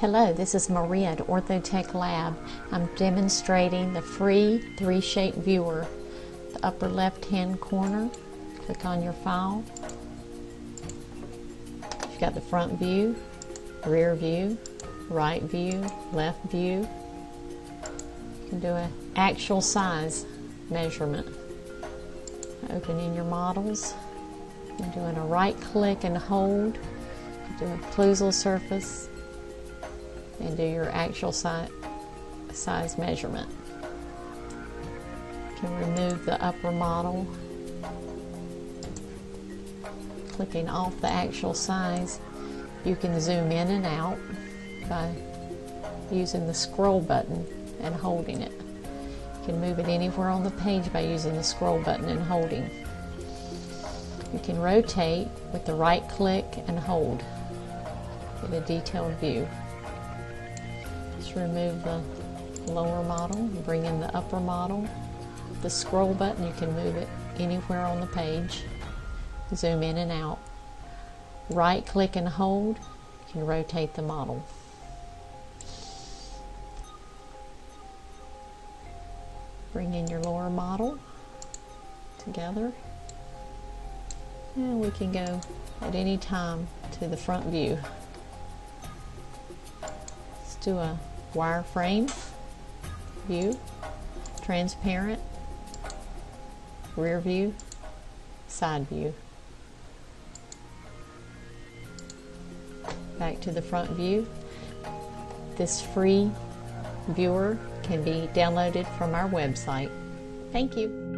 Hello, this is Maria at OrthoTech Lab. I'm demonstrating the free 3-shape viewer. The upper left-hand corner, click on your file. You've got the front view, rear view, right view, left view. You can do an actual size measurement. Opening your models, and doing a right click and hold, do a occlusal surface, and do your actual size measurement. You can remove the upper model, clicking off the actual size. You can zoom in and out by using the scroll button and holding it. You can move it anywhere on the page by using the scroll button and holding. You can rotate with the right click and hold. Get a detailed view. Just remove the lower model and bring in the upper model. The scroll button, you can move it anywhere on the page. Zoom in and out. Right click and hold, you can rotate the model. Bring in your lower model together. And we can go at any time to the front view. Let's do a wireframe view, transparent, rear view, side view. Back to the front view. This free viewer can be downloaded from our website. Thank you.